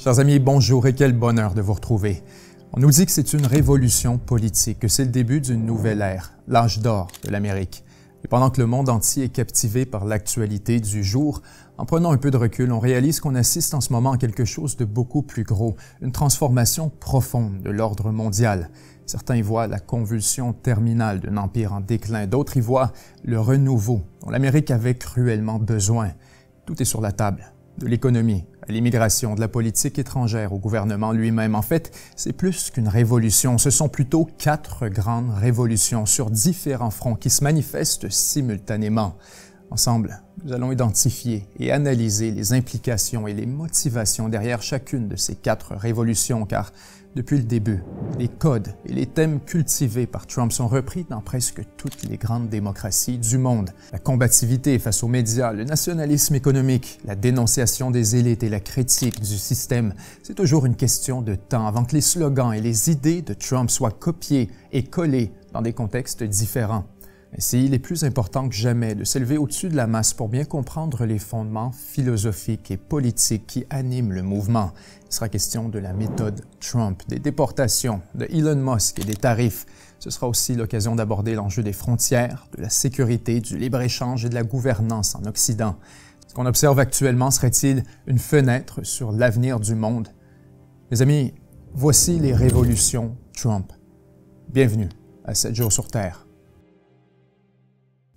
Chers amis, bonjour et quel bonheur de vous retrouver. On nous dit que c'est une révolution politique, que c'est le début d'une nouvelle ère, l'âge d'or de l'Amérique. Et pendant que le monde entier est captivé par l'actualité du jour, en prenant un peu de recul, on réalise qu'on assiste en ce moment à quelque chose de beaucoup plus gros, une transformation profonde de l'ordre mondial. Certains y voient la convulsion terminale d'un empire en déclin, d'autres y voient le renouveau dont l'Amérique avait cruellement besoin. Tout est sur la table, de l'économie à l'immigration, de la politique étrangère au gouvernement lui-même. En fait, c'est plus qu'une révolution, ce sont plutôt 4 grandes révolutions sur différents fronts qui se manifestent simultanément. Ensemble, nous allons identifier et analyser les implications et les motivations derrière chacune de ces 4 révolutions, car depuis le début, les codes et les thèmes cultivés par Trump sont repris dans presque toutes les grandes démocraties du monde. La combativité face aux médias, le nationalisme économique, la dénonciation des élites et la critique du système, c'est toujours une question de temps avant que les slogans et les idées de Trump soient copiés et collés dans des contextes différents. Ainsi, il est plus important que jamais de s'élever au-dessus de la masse pour bien comprendre les fondements philosophiques et politiques qui animent le mouvement. Il sera question de la méthode Trump, des déportations, de Elon Musk et des tarifs. Ce sera aussi l'occasion d'aborder l'enjeu des frontières, de la sécurité, du libre-échange et de la gouvernance en Occident. Ce qu'on observe actuellement serait-il une fenêtre sur l'avenir du monde? Mes amis, voici les révolutions Trump. Bienvenue à 7 jours sur Terre.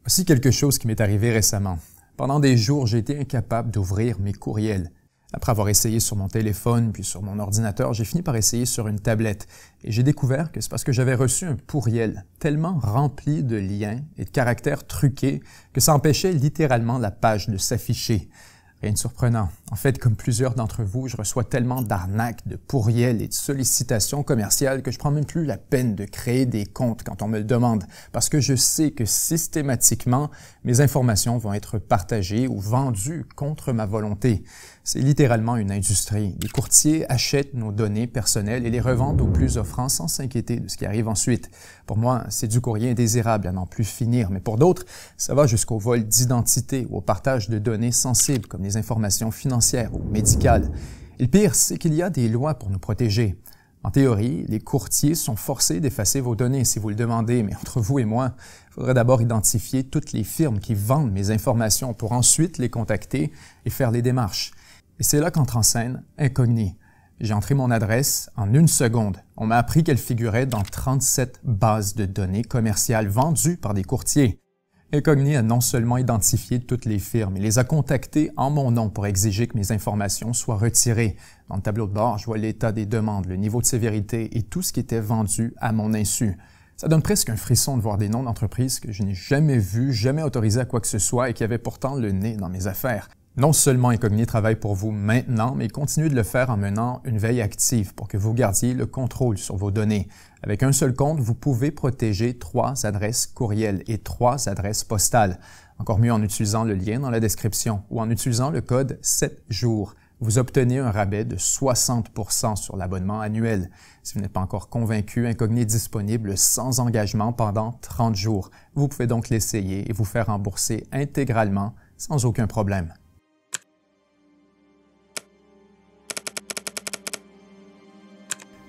Voici quelque chose qui m'est arrivé récemment. Pendant des jours, j'ai été incapable d'ouvrir mes courriels. Après avoir essayé sur mon téléphone puis sur mon ordinateur, j'ai fini par essayer sur une tablette. Et j'ai découvert que c'est parce que j'avais reçu un pourriel tellement rempli de liens et de caractères truqués que ça empêchait littéralement la page de s'afficher. Rien de surprenant. En fait, comme plusieurs d'entre vous, je reçois tellement d'arnaques, de pourriels et de sollicitations commerciales que je prends même plus la peine de créer des comptes quand on me le demande, parce que je sais que systématiquement, mes informations vont être partagées ou vendues contre ma volonté. C'est littéralement une industrie. Les courtiers achètent nos données personnelles et les revendent aux plus offrants sans s'inquiéter de ce qui arrive ensuite. Pour moi, c'est du courrier indésirable à n'en plus finir, mais pour d'autres, ça va jusqu'au vol d'identité ou au partage de données sensibles comme les informations financières ou médicales. Et le pire, c'est qu'il y a des lois pour nous protéger. En théorie, les courtiers sont forcés d'effacer vos données si vous le demandez, mais entre vous et moi, il faudrait d'abord identifier toutes les firmes qui vendent mes informations pour ensuite les contacter et faire les démarches. Et c'est là qu'entre en scène Incogni. J'ai entré mon adresse en 1 seconde. On m'a appris qu'elle figurait dans 37 bases de données commerciales vendues par des courtiers. Incogni a non seulement identifié toutes les firmes, il les a contactées en mon nom pour exiger que mes informations soient retirées. Dans le tableau de bord, je vois l'état des demandes, le niveau de sévérité et tout ce qui était vendu à mon insu. Ça donne presque un frisson de voir des noms d'entreprises que je n'ai jamais vus, jamais autorisés à quoi que ce soit et qui avaient pourtant le nez dans mes affaires. Non seulement Incogni travaille pour vous maintenant, mais il continue de le faire en menant une veille active pour que vous gardiez le contrôle sur vos données. Avec un seul compte, vous pouvez protéger 3 adresses courriel et 3 adresses postales. Encore mieux en utilisant le lien dans la description ou en utilisant le code 7 jours. Vous obtenez un rabais de 60% sur l'abonnement annuel. Si vous n'êtes pas encore convaincu, Incogni est disponible sans engagement pendant 30 jours. Vous pouvez donc l'essayer et vous faire rembourser intégralement sans aucun problème.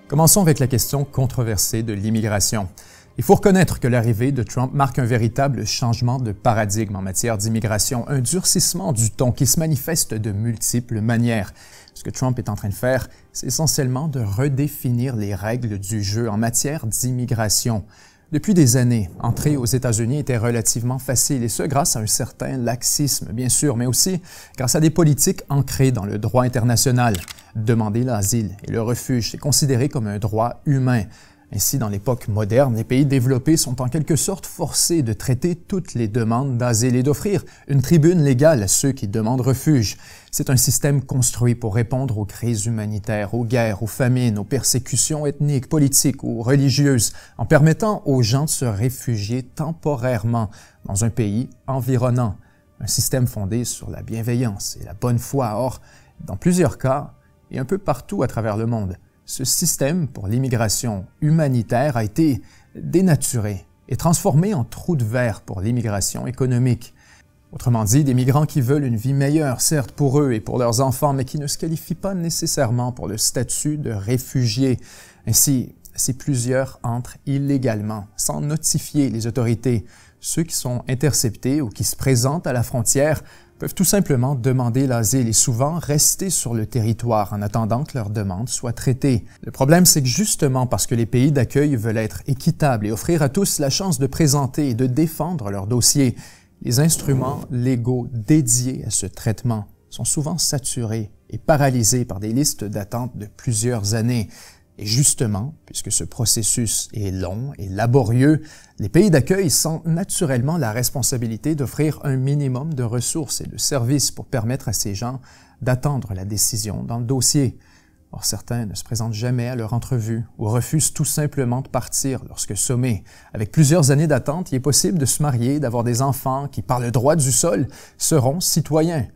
Commençons avec la question controversée de l'immigration. Il faut reconnaître que l'arrivée de Trump marque un véritable changement de paradigme en matière d'immigration, un durcissement du ton qui se manifeste de multiples manières. Ce que Trump est en train de faire, c'est essentiellement de redéfinir les règles du jeu en matière d'immigration. Depuis des années, entrer aux États-Unis était relativement facile, et ce grâce à un certain laxisme, bien sûr, mais aussi grâce à des politiques ancrées dans le droit international. Demander l'asile et le refuge est considéré comme un droit humain. Ainsi, dans l'époque moderne, les pays développés sont en quelque sorte forcés de traiter toutes les demandes d'asile et d'offrir une tribune légale à ceux qui demandent refuge. C'est un système construit pour répondre aux crises humanitaires, aux guerres, aux famines, aux persécutions ethniques, politiques ou religieuses, en permettant aux gens de se réfugier temporairement dans un pays environnant. Un système fondé sur la bienveillance et la bonne foi. Or, dans plusieurs cas, et un peu partout à travers le monde, ce système pour l'immigration humanitaire a été dénaturé et transformé en trou de verre pour l'immigration économique. Autrement dit, des migrants qui veulent une vie meilleure, certes pour eux et pour leurs enfants, mais qui ne se qualifient pas nécessairement pour le statut de réfugiés. Ainsi, si plusieurs entrent illégalement, sans notifier les autorités, ceux qui sont interceptés ou qui se présentent à la frontière peuvent tout simplement demander l'asile et souvent rester sur le territoire en attendant que leur demande soit traitée. Le problème, c'est que justement parce que les pays d'accueil veulent être équitables et offrir à tous la chance de présenter et de défendre leur dossier, les instruments légaux dédiés à ce traitement sont souvent saturés et paralysés par des listes d'attente de plusieurs années. Et justement, puisque ce processus est long et laborieux, les pays d'accueil sentent naturellement la responsabilité d'offrir un minimum de ressources et de services pour permettre à ces gens d'attendre la décision dans le dossier. Or, certains ne se présentent jamais à leur entrevue ou refusent tout simplement de partir lorsque sommés. Avec plusieurs années d'attente, il est possible de se marier, d'avoir des enfants qui, par le droit du sol, seront citoyens.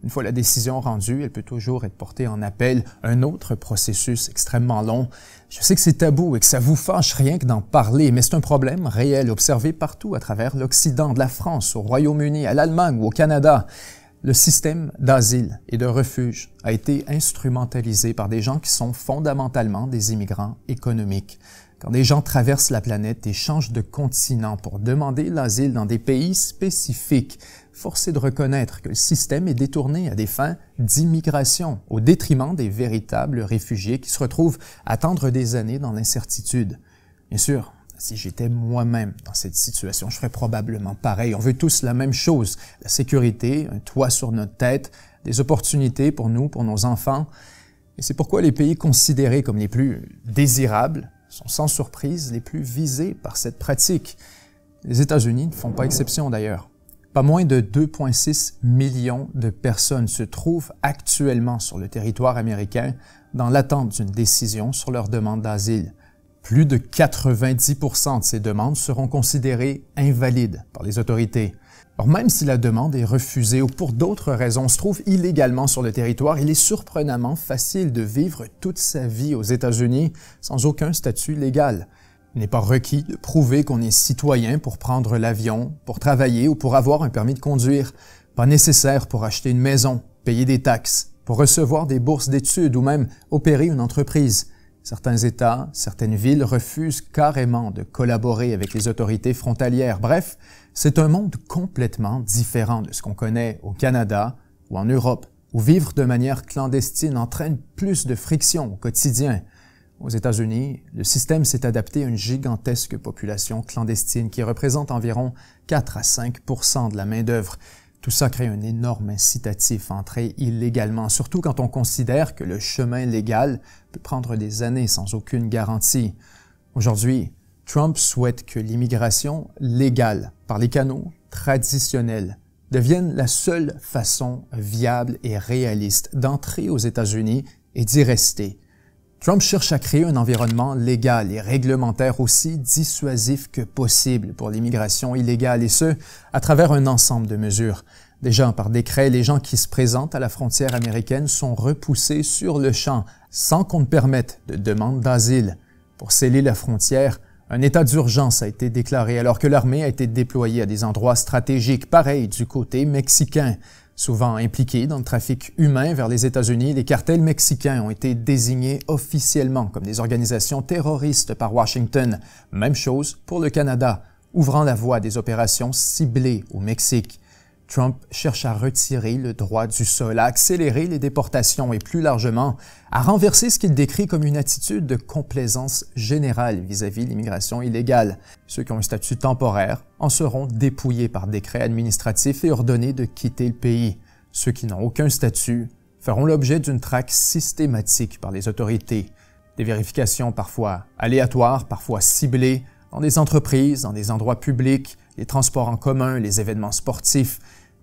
Une fois la décision rendue, elle peut toujours être portée en appel, un autre processus extrêmement long. Je sais que c'est tabou et que ça vous fâche rien que d'en parler, mais c'est un problème réel observé partout à travers l'Occident, de la France au Royaume-Uni, à l'Allemagne ou au Canada. Le système d'asile et de refuge a été instrumentalisé par des gens qui sont fondamentalement des immigrants économiques. Quand des gens traversent la planète et changent de continent pour demander l'asile dans des pays spécifiques, force est de reconnaître que le système est détourné à des fins d'immigration, au détriment des véritables réfugiés qui se retrouvent à attendre des années dans l'incertitude. Bien sûr, si j'étais moi-même dans cette situation, je ferais probablement pareil. On veut tous la même chose, la sécurité, un toit sur notre tête, des opportunités pour nous, pour nos enfants. Et c'est pourquoi les pays considérés comme les plus désirables sont sans surprise les plus visés par cette pratique. Les États-Unis ne font pas exception d'ailleurs. Pas moins de 2,6 millions de personnes se trouvent actuellement sur le territoire américain dans l'attente d'une décision sur leur demande d'asile. Plus de 90% de ces demandes seront considérées invalides par les autorités. Alors même si la demande est refusée ou pour d'autres raisons se trouve illégalement sur le territoire, il est surprenamment facile de vivre toute sa vie aux États-Unis sans aucun statut légal. Il n'est pas requis de prouver qu'on est citoyen pour prendre l'avion, pour travailler ou pour avoir un permis de conduire. Pas nécessaire pour acheter une maison, payer des taxes, pour recevoir des bourses d'études ou même opérer une entreprise. Certains États, certaines villes refusent carrément de collaborer avec les autorités frontalières. Bref, c'est un monde complètement différent de ce qu'on connaît au Canada ou en Europe, où vivre de manière clandestine entraîne plus de friction au quotidien. Aux États-Unis, le système s'est adapté à une gigantesque population clandestine qui représente environ 4 à 5% de la main-d'œuvre. Tout ça crée un énorme incitatif à entrer illégalement, surtout quand on considère que le chemin légal peut prendre des années sans aucune garantie. Aujourd'hui, Trump souhaite que l'immigration légale, par les canaux traditionnels, devienne la seule façon viable et réaliste d'entrer aux États-Unis et d'y rester. Trump cherche à créer un environnement légal et réglementaire aussi dissuasif que possible pour l'immigration illégale, et ce, à travers un ensemble de mesures. Déjà, par décret, les gens qui se présentent à la frontière américaine sont repoussés sur le champ, sans qu'on ne permette de demande d'asile. Pour sceller la frontière, un état d'urgence a été déclaré alors que l'armée a été déployée à des endroits stratégiques, pareil du côté mexicain. Souvent impliqués dans le trafic humain vers les États-Unis, les cartels mexicains ont été désignés officiellement comme des organisations terroristes par Washington. Même chose pour le Canada, ouvrant la voie à des opérations ciblées au Mexique. Trump cherche à retirer le droit du sol, à accélérer les déportations et plus largement, à renverser ce qu'il décrit comme une attitude de complaisance générale vis-à-vis de l'immigration illégale. Ceux qui ont un statut temporaire en seront dépouillés par décret administratif et ordonnés de quitter le pays. Ceux qui n'ont aucun statut feront l'objet d'une traque systématique par les autorités. Des vérifications parfois aléatoires, parfois ciblées, dans des entreprises, dans des endroits publics, les transports en commun, les événements sportifs.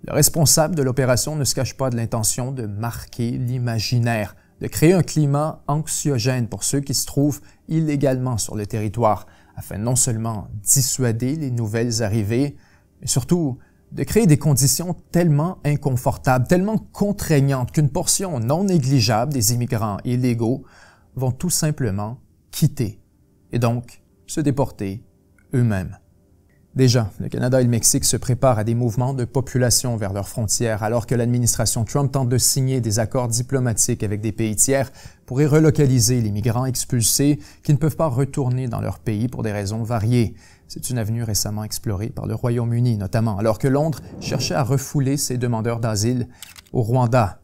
Le responsable de l'opération ne se cache pas de l'intention de marquer l'imaginaire, de créer un climat anxiogène pour ceux qui se trouvent illégalement sur le territoire, afin non seulement dissuader les nouvelles arrivées, mais surtout de créer des conditions tellement inconfortables, tellement contraignantes qu'une portion non négligeable des immigrants illégaux vont tout simplement quitter et donc se déporter eux-mêmes. Déjà, le Canada et le Mexique se préparent à des mouvements de population vers leurs frontières, alors que l'administration Trump tente de signer des accords diplomatiques avec des pays tiers pour y relocaliser les migrants expulsés qui ne peuvent pas retourner dans leur pays pour des raisons variées. C'est une avenue récemment explorée par le Royaume-Uni notamment, alors que Londres cherchait à refouler ses demandeurs d'asile au Rwanda.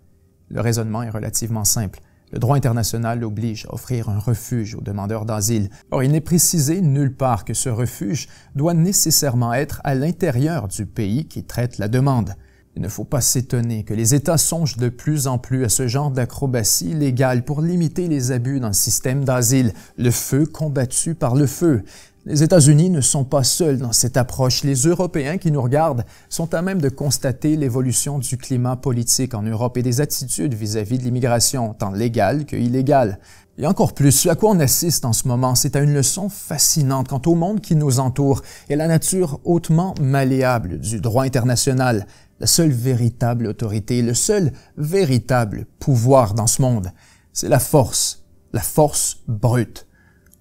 Le raisonnement est relativement simple. Le droit international oblige à offrir un refuge aux demandeurs d'asile. Or, il n'est précisé nulle part que ce refuge doit nécessairement être à l'intérieur du pays qui traite la demande. Il ne faut pas s'étonner que les États songent de plus en plus à ce genre d'acrobatie légale pour limiter les abus dans le système d'asile, le feu combattu par le feu. Les États-Unis ne sont pas seuls dans cette approche. Les Européens qui nous regardent sont à même de constater l'évolution du climat politique en Europe et des attitudes vis-à-vis de l'immigration, tant légale que illégale. Et encore plus, ce à quoi on assiste en ce moment, c'est à une leçon fascinante quant au monde qui nous entoure et à la nature hautement malléable du droit international. La seule véritable autorité, le seul véritable pouvoir dans ce monde, c'est la force brute.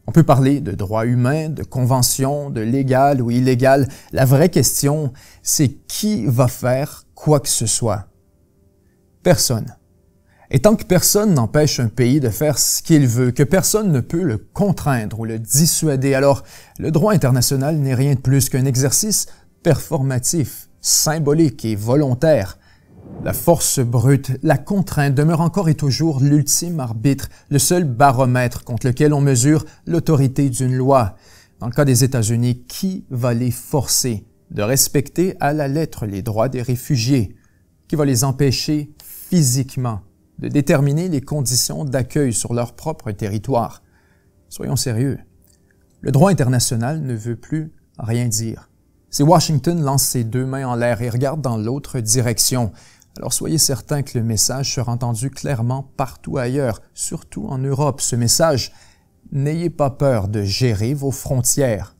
On peut parler de droit humain, de convention, de légal ou illégal. La vraie question, c'est qui va faire quoi que ce soit? Personne. Et tant que personne n'empêche un pays de faire ce qu'il veut, que personne ne peut le contraindre ou le dissuader, alors le droit international n'est rien de plus qu'un exercice performatif, symbolique et volontaire. La force brute, la contrainte demeure encore et toujours l'ultime arbitre, le seul baromètre contre lequel on mesure l'autorité d'une loi. Dans le cas des États-Unis, qui va les forcer de respecter à la lettre les droits des réfugiés? Qui va les empêcher physiquement de déterminer les conditions d'accueil sur leur propre territoire? Soyons sérieux. Le droit international ne veut plus rien dire. Si Washington lance ses deux mains en l'air et regarde dans l'autre direction, alors soyez certains que le message sera entendu clairement partout ailleurs, surtout en Europe. Ce message, n'ayez pas peur de gérer vos frontières.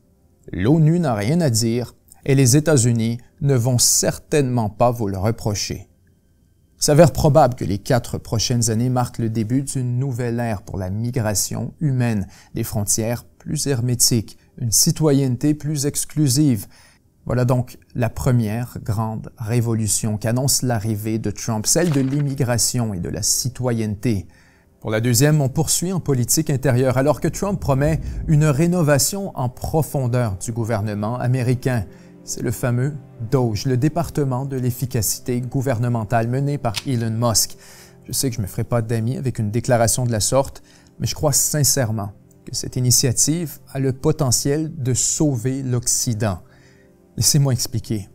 L'ONU n'a rien à dire et les États-Unis ne vont certainement pas vous le reprocher. Il s'avère probable que les 4 prochaines années marquent le début d'une nouvelle ère pour la migration humaine, des frontières plus hermétiques, une citoyenneté plus exclusive. Voilà donc la première grande révolution qu'annonce l'arrivée de Trump, celle de l'immigration et de la citoyenneté. Pour la deuxième, on poursuit en politique intérieure alors que Trump promet une rénovation en profondeur du gouvernement américain. C'est le fameux DOGE, le département de l'efficacité gouvernementale mené par Elon Musk. Je sais que je ne me ferai pas d'amis avec une déclaration de la sorte, mais je crois sincèrement que cette initiative a le potentiel de sauver l'Occident. Laissez-moi expliquer.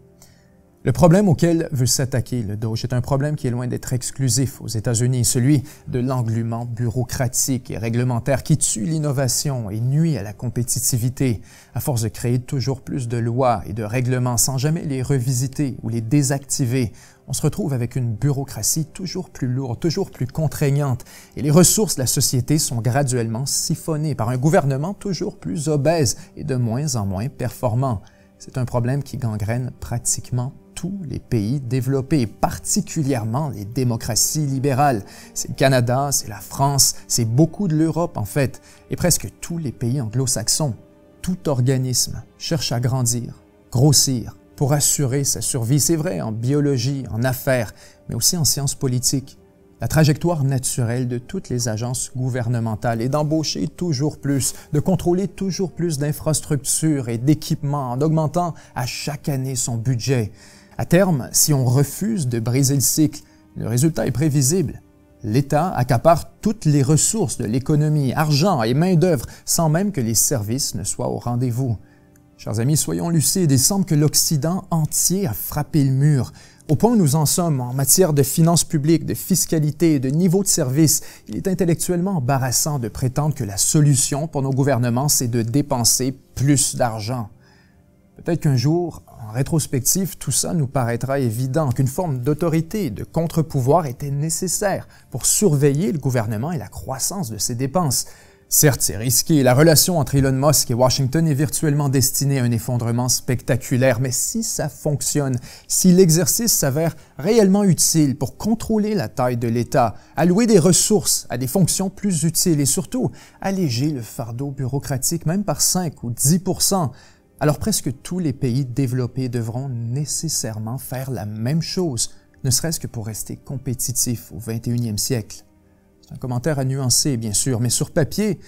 Le problème auquel veut s'attaquer le DOGE est un problème qui est loin d'être exclusif aux États-Unis, celui de l'englument bureaucratique et réglementaire qui tue l'innovation et nuit à la compétitivité, à force de créer toujours plus de lois et de règlements sans jamais les revisiter ou les désactiver. On se retrouve avec une bureaucratie toujours plus lourde, toujours plus contraignante, et les ressources de la société sont graduellement siphonnées par un gouvernement toujours plus obèse et de moins en moins performant. C'est un problème qui gangrène pratiquement tous les pays développés, particulièrement les démocraties libérales. C'est le Canada, c'est la France, c'est beaucoup de l'Europe en fait, et presque tous les pays anglo-saxons. Tout organisme cherche à grandir, grossir, pour assurer sa survie. C'est vrai en biologie, en affaires, mais aussi en sciences politiques. La trajectoire naturelle de toutes les agences gouvernementales est d'embaucher toujours plus, de contrôler toujours plus d'infrastructures et d'équipements en augmentant à chaque année son budget. À terme, si on refuse de briser le cycle, le résultat est prévisible. L'État accapare toutes les ressources de l'économie, argent et main-d'œuvre, sans même que les services ne soient au rendez-vous. Chers amis, soyons lucides, il semble que l'Occident entier a frappé le mur. Au point où nous en sommes en matière de finances publiques, de fiscalité, de niveau de service, il est intellectuellement embarrassant de prétendre que la solution pour nos gouvernements, c'est de dépenser plus d'argent. Peut-être qu'un jour, en rétrospective, tout ça nous paraîtra évident, qu'une forme d'autorité, de contre-pouvoir était nécessaire pour surveiller le gouvernement et la croissance de ses dépenses. Certes, c'est risqué, la relation entre Elon Musk et Washington est virtuellement destinée à un effondrement spectaculaire, mais si ça fonctionne, si l'exercice s'avère réellement utile pour contrôler la taille de l'État, allouer des ressources à des fonctions plus utiles et surtout alléger le fardeau bureaucratique même par 5 ou 10 %, alors presque tous les pays développés devront nécessairement faire la même chose, ne serait-ce que pour rester compétitifs au 21e siècle. C'est un commentaire à nuancer, bien sûr, mais sur papier,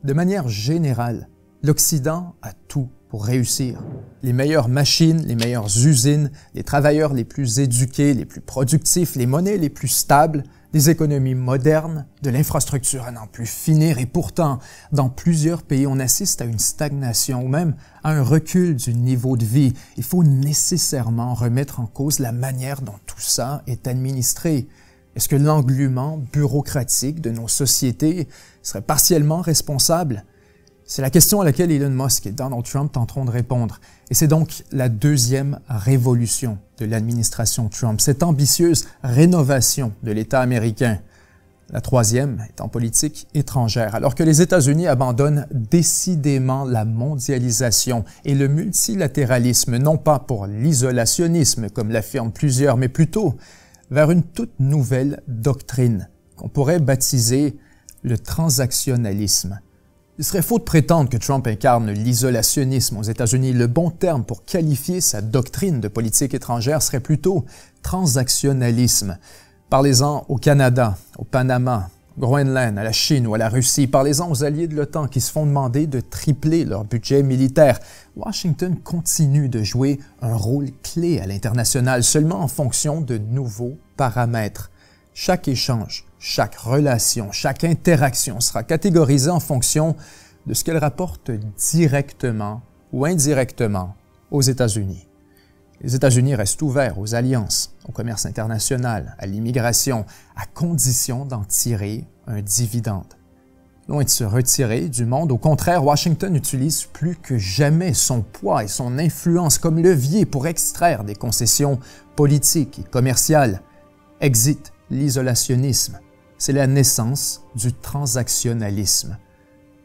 de manière générale, l'Occident a tout pour réussir. Les meilleures machines, les meilleures usines, les travailleurs les plus éduqués, les plus productifs, les monnaies les plus stables, des économies modernes, de l'infrastructure à n'en plus finir. Et pourtant, dans plusieurs pays, on assiste à une stagnation ou même à un recul du niveau de vie. Il faut nécessairement remettre en cause la manière dont tout ça est administré. Est-ce que l'englument bureaucratique de nos sociétés serait partiellement responsable? C'est la question à laquelle Elon Musk et Donald Trump tenteront de répondre. Et c'est donc la deuxième révolution de l'administration Trump, cette ambitieuse rénovation de l'État américain. La troisième est en politique étrangère. Alors que les États-Unis abandonnent décidément la mondialisation et le multilatéralisme, non pas pour l'isolationnisme, comme l'affirment plusieurs, mais plutôt vers une toute nouvelle doctrine qu'on pourrait baptiser le transactionnalisme. Il serait faux de prétendre que Trump incarne l'isolationnisme aux États-Unis. Le bon terme pour qualifier sa doctrine de politique étrangère serait plutôt transactionnalisme. Parlez-en au Canada, au Panama, au Groenland, à la Chine ou à la Russie. Parlez-en aux alliés de l'OTAN qui se font demander de tripler leur budget militaire. Washington continue de jouer un rôle clé à l'international seulement en fonction de nouveaux paramètres. Chaque échange, chaque relation, chaque interaction sera catégorisée en fonction de ce qu'elle rapporte directement ou indirectement aux États-Unis. Les États-Unis restent ouverts aux alliances, au commerce international, à l'immigration, à condition d'en tirer un dividende. Loin de se retirer du monde, au contraire, Washington utilise plus que jamais son poids et son influence comme levier pour extraire des concessions politiques et commerciales. Exit l'isolationnisme. C'est la naissance du transactionnalisme.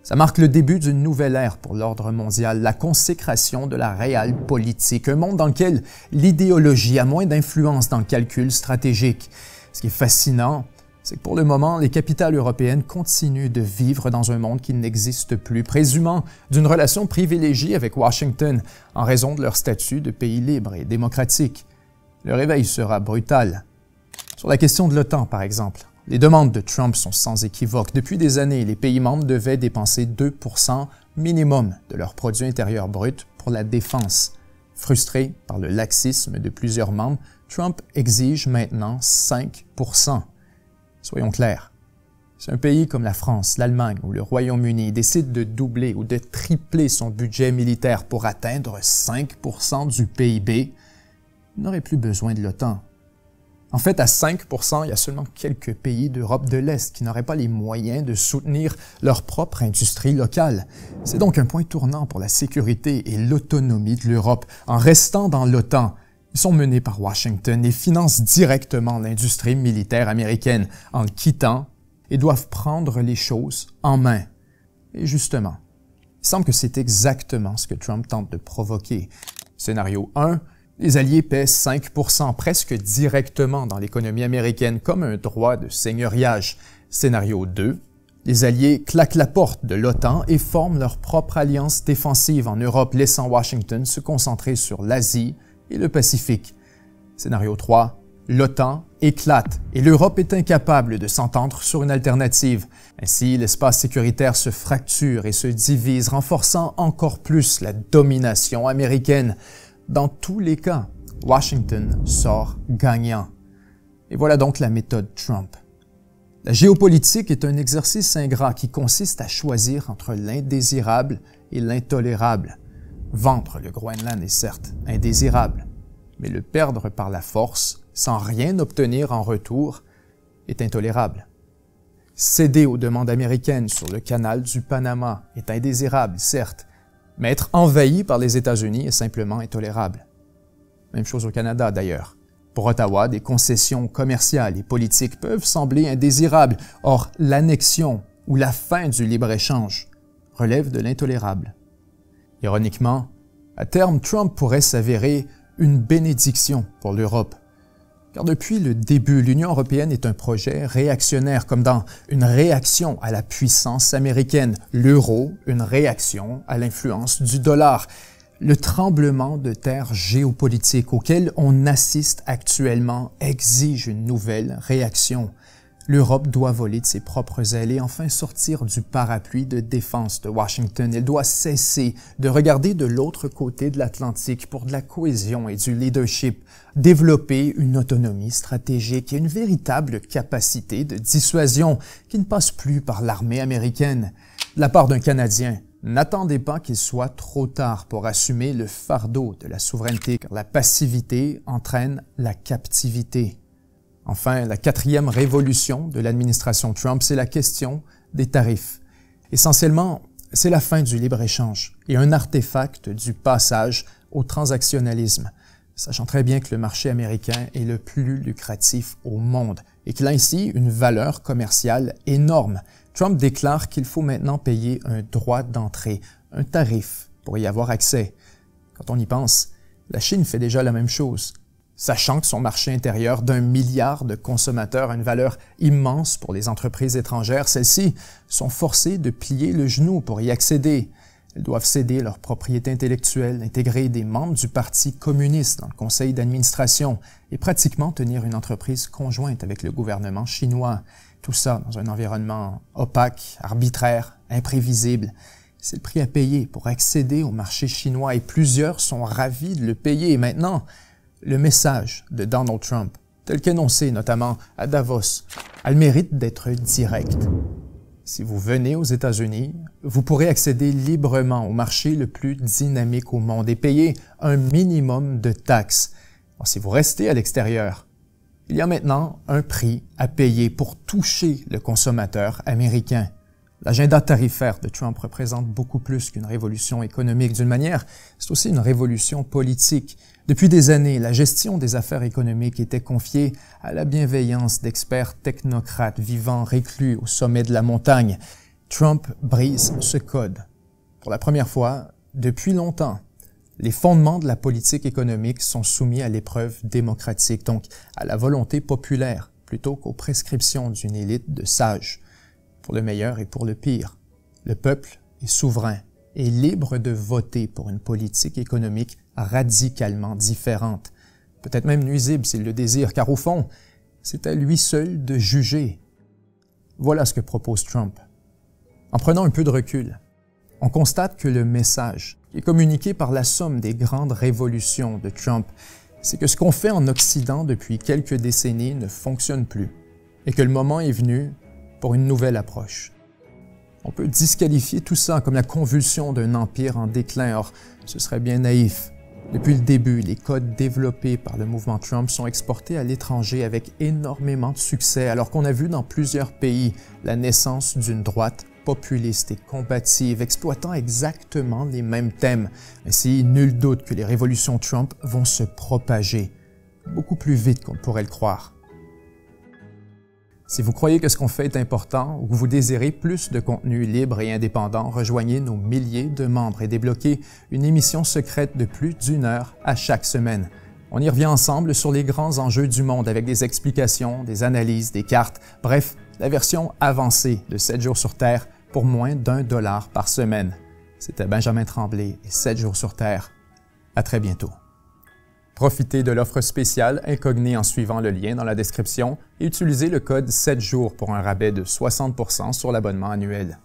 Ça marque le début d'une nouvelle ère pour l'ordre mondial, la consécration de la réelle politique, un monde dans lequel l'idéologie a moins d'influence dans le calcul stratégique. Ce qui est fascinant, c'est que pour le moment, les capitales européennes continuent de vivre dans un monde qui n'existe plus, présumant d'une relation privilégiée avec Washington en raison de leur statut de pays libre et démocratique. Le réveil sera brutal. Sur la question de l'OTAN, par exemple, les demandes de Trump sont sans équivoque. Depuis des années, les pays membres devaient dépenser 2% minimum de leur produit intérieur brut pour la défense. Frustré par le laxisme de plusieurs membres, Trump exige maintenant 5%. Soyons clairs, si un pays comme la France, l'Allemagne ou le Royaume-Uni décide de doubler ou de tripler son budget militaire pour atteindre 5% du PIB, il n'aurait plus besoin de l'OTAN. En fait, à 5%, il y a seulement quelques pays d'Europe de l'Est qui n'auraient pas les moyens de soutenir leur propre industrie locale. C'est donc un point tournant pour la sécurité et l'autonomie de l'Europe. En restant dans l'OTAN, ils sont menés par Washington et financent directement l'industrie militaire américaine. En le quittant, ils doivent prendre les choses en main. Et justement, il semble que c'est exactement ce que Trump tente de provoquer. Scénario 1. Les Alliés pèsent 5% presque directement dans l'économie américaine comme un droit de seigneuriage. Scénario 2. Les Alliés claquent la porte de l'OTAN et forment leur propre alliance défensive en Europe, laissant Washington se concentrer sur l'Asie et le Pacifique. Scénario 3. L'OTAN éclate et l'Europe est incapable de s'entendre sur une alternative. Ainsi, l'espace sécuritaire se fracture et se divise, renforçant encore plus la domination américaine. Dans tous les cas, Washington sort gagnant. Et voilà donc la méthode Trump. La géopolitique est un exercice ingrat qui consiste à choisir entre l'indésirable et l'intolérable. Vendre le Groenland est certes indésirable, mais le perdre par la force, sans rien obtenir en retour, est intolérable. Céder aux demandes américaines sur le canal du Panama est indésirable, certes, mais être envahi par les États-Unis est simplement intolérable. Même chose au Canada d'ailleurs. Pour Ottawa, des concessions commerciales et politiques peuvent sembler indésirables. Or, l'annexion ou la fin du libre-échange relève de l'intolérable. Ironiquement, à terme, Trump pourrait s'avérer une bénédiction pour l'Europe. Car depuis le début, l'Union européenne est un projet réactionnaire, comme dans une réaction à la puissance américaine, l'euro, une réaction à l'influence du dollar. Le tremblement de terre géopolitique auquel on assiste actuellement exige une nouvelle réaction. L'Europe doit voler de ses propres ailes et enfin sortir du parapluie de défense de Washington. Elle doit cesser de regarder de l'autre côté de l'Atlantique pour de la cohésion et du leadership, développer une autonomie stratégique et une véritable capacité de dissuasion qui ne passe plus par l'armée américaine. De la part d'un Canadien, n'attendez pas qu'il soit trop tard pour assumer le fardeau de la souveraineté, car la passivité entraîne la captivité. Enfin, la quatrième révolution de l'administration Trump, c'est la question des tarifs. Essentiellement, c'est la fin du libre-échange et un artefact du passage au transactionnalisme, sachant très bien que le marché américain est le plus lucratif au monde et qu'il a ainsi une valeur commerciale énorme. Trump déclare qu'il faut maintenant payer un droit d'entrée, un tarif pour y avoir accès. Quand on y pense, la Chine fait déjà la même chose. Sachant que son marché intérieur d'1 milliard de consommateurs a une valeur immense pour les entreprises étrangères, celles-ci sont forcées de plier le genou pour y accéder. Elles doivent céder leur propriété intellectuelle, intégrer des membres du Parti communiste dans le conseil d'administration et pratiquement tenir une entreprise conjointe avec le gouvernement chinois. Tout ça dans un environnement opaque, arbitraire, imprévisible. C'est le prix à payer pour accéder au marché chinois et plusieurs sont ravis de le payer. Et maintenant, le message de Donald Trump, tel qu'énoncé notamment à Davos, a le mérite d'être direct. Si vous venez aux États-Unis, vous pourrez accéder librement au marché le plus dynamique au monde et payer un minimum de taxes. Alors, si vous restez à l'extérieur, il y a maintenant un prix à payer pour toucher le consommateur américain. L'agenda tarifaire de Trump représente beaucoup plus qu'une révolution économique. D'une manière, c'est aussi une révolution politique. Depuis des années, la gestion des affaires économiques était confiée à la bienveillance d'experts technocrates vivant reclus au sommet de la montagne. Trump brise ce code. Pour la première fois depuis longtemps, les fondements de la politique économique sont soumis à l'épreuve démocratique, donc à la volonté populaire, plutôt qu'aux prescriptions d'une élite de sages. Pour le meilleur et pour le pire, le peuple est souverain et libre de voter pour une politique économique radicalement différente, peut-être même nuisible s'il le désire, car au fond, c'est à lui seul de juger. Voilà ce que propose Trump. En prenant un peu de recul, on constate que le message qui est communiqué par la somme des grandes révolutions de Trump, c'est que ce qu'on fait en Occident depuis quelques décennies ne fonctionne plus et que le moment est venu pour une nouvelle approche. On peut disqualifier tout ça comme la convulsion d'un empire en déclin, or ce serait bien naïf. Depuis le début, les codes développés par le mouvement Trump sont exportés à l'étranger avec énormément de succès, alors qu'on a vu dans plusieurs pays la naissance d'une droite populiste et combative, exploitant exactement les mêmes thèmes. Ainsi, nul doute que les révolutions Trump vont se propager beaucoup plus vite qu'on pourrait le croire. Si vous croyez que ce qu'on fait est important ou que vous désirez plus de contenu libre et indépendant, rejoignez nos milliers de membres et débloquez une émission secrète de plus d'1 heure à chaque semaine. On y revient ensemble sur les grands enjeux du monde avec des explications, des analyses, des cartes, bref, la version avancée de 7 jours sur Terre pour moins d'$1 par semaine. C'était Benjamin Tremblay et 7 jours sur Terre. À très bientôt. Profitez de l'offre spéciale Incogné en suivant le lien dans la description et utilisez le code 7 jours pour un rabais de 60% sur l'abonnement annuel.